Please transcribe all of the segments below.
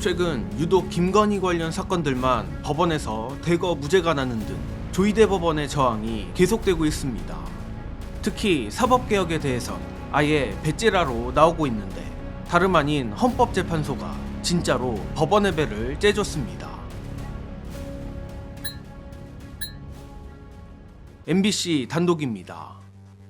최근 유독 김건희 관련 사건들만 법원에서 대거 무죄가 나는 등 조희대 법원의 저항이 계속되고 있습니다. 특히 사법개혁에 대해선 아예 배째라로 나오고 있는데 다름 아닌 헌법재판소가 진짜로 법원의 배를 째줬습니다. MBC 단독입니다.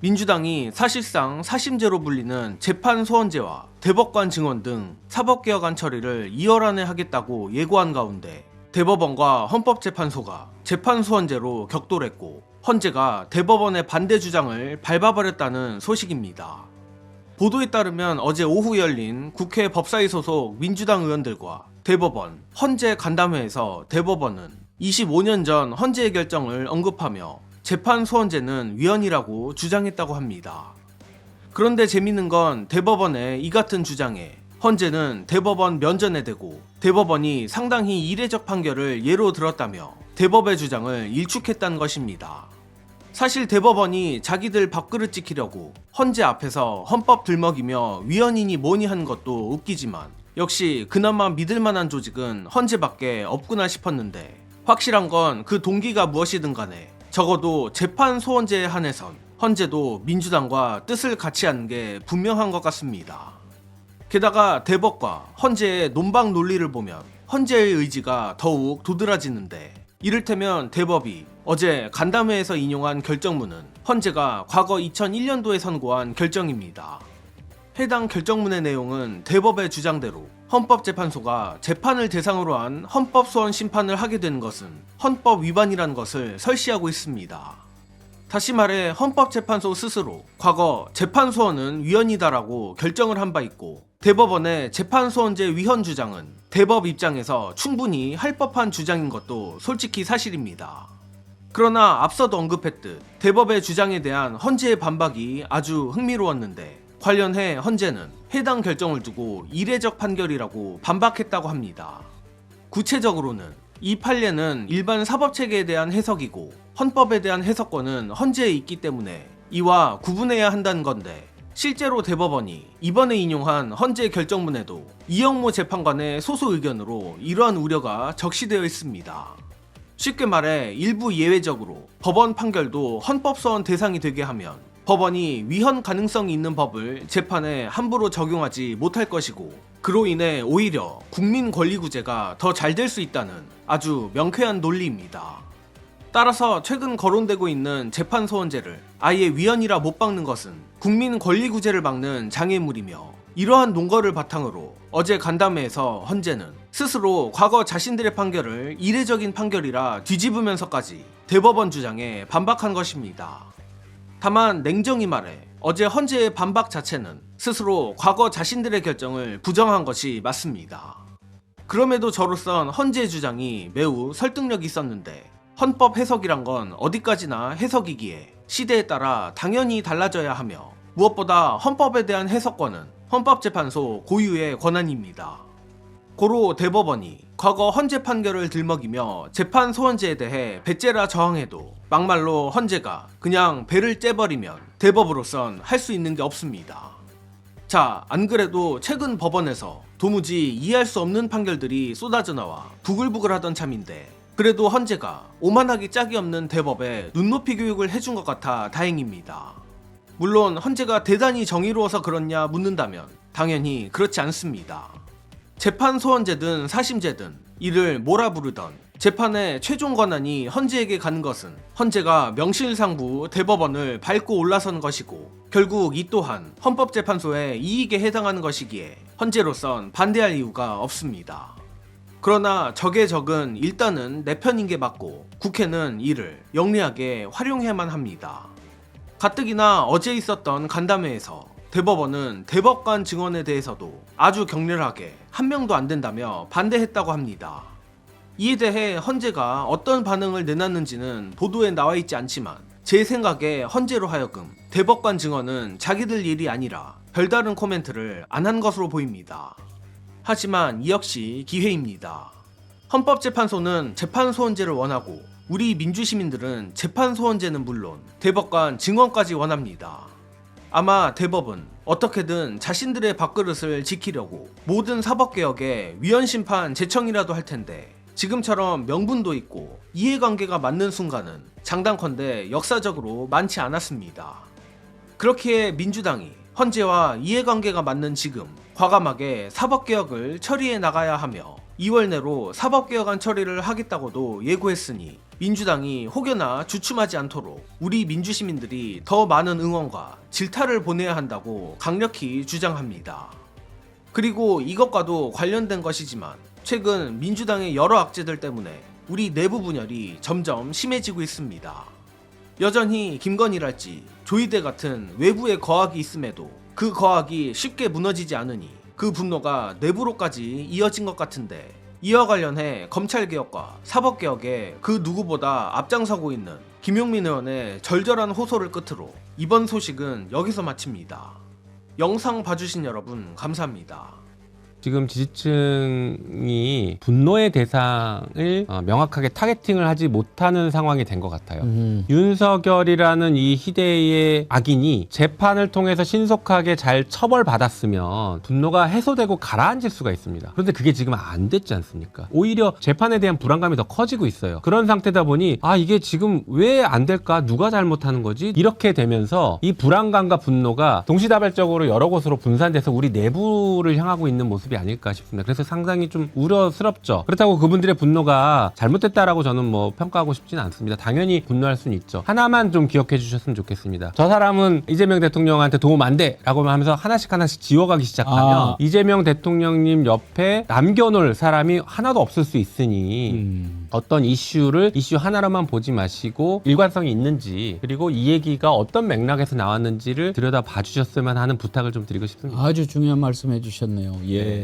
민주당이 사실상 사심제로 불리는 재판 소원제와 대법관 증언 등 사법개혁안 처리를 2월 안에 하겠다고 예고한 가운데 대법원과 헌법재판소가 재판 소원제로 격돌했고 헌재가 대법원의 반대 주장을 밟아버렸다는 소식입니다. 보도에 따르면 어제 오후 열린 국회 법사위 소속 민주당 의원들과 대법원, 헌재 간담회에서 대법원은 25년 전 헌재의 결정을 언급하며 재판 소원제는 위헌이라고 주장했다고 합니다. 그런데 재밌는 건 대법원의 이 같은 주장에 헌재는 대법원 면전에 대고 대법원이 상당히 이례적 판결을 예로 들었다며 대법의 주장을 일축했다는 것입니다. 사실 대법원이 자기들 밥그릇 지키려고 헌재 앞에서 헌법 들먹이며 위헌이니 뭐니 하는 것도 웃기지만 역시 그나마 믿을만한 조직은 헌재밖에 없구나 싶었는데 확실한 건 그 동기가 무엇이든 간에 적어도 재판 소원제에 한해선 헌재도 민주당과 뜻을 같이 하는 게 분명한 것 같습니다. 게다가 대법과 헌재의 논박 논리를 보면 헌재의 의지가 더욱 도드라지는데 이를테면 대법이 어제 간담회에서 인용한 결정문은 헌재가 과거 2001년도에 선고한 결정입니다. 해당 결정문의 내용은 대법의 주장대로 헌법재판소가 재판을 대상으로 한 헌법소원 심판을 하게 된 것은 헌법 위반이라는 것을 설시하고 있습니다. 다시 말해 헌법재판소 스스로 과거 재판소원은 위헌이다라고 결정을 한 바 있고 대법원의 재판소원제 위헌 주장은 대법 입장에서 충분히 할 법한 주장인 것도 솔직히 사실입니다. 그러나 앞서도 언급했듯 대법의 주장에 대한 헌재의 반박이 아주 흥미로웠는데 관련해 헌재는 해당 결정을 두고 이례적 판결이라고 반박했다고 합니다. 구체적으로는 이 판례는 일반 사법체계에 대한 해석이고 헌법에 대한 해석권은 헌재에 있기 때문에 이와 구분해야 한다는 건데 실제로 대법원이 이번에 인용한 헌재 결정문에도 이영모 재판관의 소수 의견으로 이러한 우려가 적시되어 있습니다. 쉽게 말해 일부 예외적으로 법원 판결도 헌법소원 대상이 되게 하면 법원이 위헌 가능성이 있는 법을 재판에 함부로 적용하지 못할 것이고 그로 인해 오히려 국민 권리구제가 더 잘 될 수 있다는 아주 명쾌한 논리입니다. 따라서 최근 거론되고 있는 재판 소원제를 아예 위헌이라 못 박는 것은 국민 권리구제를 막는 장애물이며 이러한 논거를 바탕으로 어제 간담회에서 헌재는 스스로 과거 자신들의 판결을 이례적인 판결이라 뒤집으면서까지 대법원 주장에 반박한 것입니다. 다만 냉정히 말해 어제 헌재의 반박 자체는 스스로 과거 자신들의 결정을 부정한 것이 맞습니다. 그럼에도 저로선 헌재의 주장이 매우 설득력이 있었는데 헌법 해석이란 건 어디까지나 해석이기에 시대에 따라 당연히 달라져야 하며 무엇보다 헌법에 대한 해석권은 헌법재판소 고유의 권한입니다. 고로 대법원이 과거 헌재 판결을 들먹이며 재판 소원제에 대해 배째라 저항해도 막말로 헌재가 그냥 배를 째버리면 대법으로선 할 수 있는 게 없습니다. 자, 안 그래도 최근 법원에서 도무지 이해할 수 없는 판결들이 쏟아져 나와 부글부글하던 참인데 그래도 헌재가 오만하기 짝이 없는 대법에 눈높이 교육을 해준 것 같아 다행입니다. 물론 헌재가 대단히 정의로워서 그렇냐 묻는다면 당연히 그렇지 않습니다. 재판 소원제든 사심제든 이를 뭐라 부르던 재판의 최종 권한이 헌재에게 가는 것은 헌재가 명실상부 대법원을 밟고 올라선 것이고 결국 이 또한 헌법재판소의 이익에 해당하는 것이기에 헌재로선 반대할 이유가 없습니다. 그러나 적의 적은 일단은 내 편인 게 맞고 국회는 이를 영리하게 활용해야만 합니다. 가뜩이나 어제 있었던 간담회에서 대법원은 대법관 증언에 대해서도 아주 격렬하게 한 명도 안 된다며 반대했다고 합니다. 이에 대해 헌재가 어떤 반응을 내놨는지는 보도에 나와 있지 않지만 제 생각에 헌재로 하여금 대법관 증언은 자기들 일이 아니라 별다른 코멘트를 안 한 것으로 보입니다. 하지만 이 역시 기회입니다. 헌법재판소는 재판소원제를 원하고 우리 민주시민들은 재판소원제는 물론 대법관 증언까지 원합니다. 아마 대법은 어떻게든 자신들의 밥그릇을 지키려고 모든 사법개혁에 위헌심판 제청이라도 할 텐데 지금처럼 명분도 있고 이해관계가 맞는 순간은 장단컨대 역사적으로 많지 않았습니다. 그렇기에 민주당이 헌재와 이해관계가 맞는 지금 과감하게 사법개혁을 처리해 나가야 하며 2월 내로 사법개혁안 처리를 하겠다고도 예고했으니 민주당이 혹여나 주춤하지 않도록 우리 민주시민들이 더 많은 응원과 질타를 보내야 한다고 강력히 주장합니다. 그리고 이것과도 관련된 것이지만 최근 민주당의 여러 악재들 때문에 우리 내부 분열이 점점 심해지고 있습니다. 여전히 김건희랄지 조이대 같은 외부의 거악이 있음에도 그 거악이 쉽게 무너지지 않으니 그 분노가 내부로까지 이어진 것 같은데 이와 관련해 검찰개혁과 사법개혁에 그 누구보다 앞장서고 있는 김용민 의원의 절절한 호소를 끝으로 이번 소식은 여기서 마칩니다. 영상 봐주신 여러분 감사합니다. 지금 지지층이 분노의 대상을 명확하게 타겟팅을 하지 못하는 상황이 된 것 같아요. 윤석열이라는 이 희대의 악인이 재판을 통해서 신속하게 잘 처벌받았으면 분노가 해소되고 가라앉을 수가 있습니다. 그런데 그게 지금 안 됐지 않습니까? 오히려 재판에 대한 불안감이 더 커지고 있어요. 그런 상태다 보니 이게 지금 왜 안 될까? 누가 잘못하는 거지? 이렇게 되면서 이 불안감과 분노가 동시다발적으로 여러 곳으로 분산돼서 우리 내부를 향하고 있는 모습이 아닐까 싶습니다. 그래서 상당히 좀 우려스럽죠. 그렇다고 그분들의 분노가 잘못됐다라고 저는 뭐 평가하고 싶지는 않습니다. 당연히 분노할 수는 있죠. 하나만 좀 기억해 주셨으면 좋겠습니다. 저 사람은 이재명 대통령한테 도움 안 돼! 라고 하면서 하나씩 지워가기 시작하면 이재명 대통령님 옆에 남겨놓을 사람이 하나도 없을 수 있으니 어떤 이슈 하나로만 보지 마시고 일관성이 있는지 그리고 이 얘기가 어떤 맥락에서 나왔는지를 들여다 봐주셨으면 하는 부탁을 좀 드리고 싶습니다. 아주 중요한 말씀 해주셨네요. 예.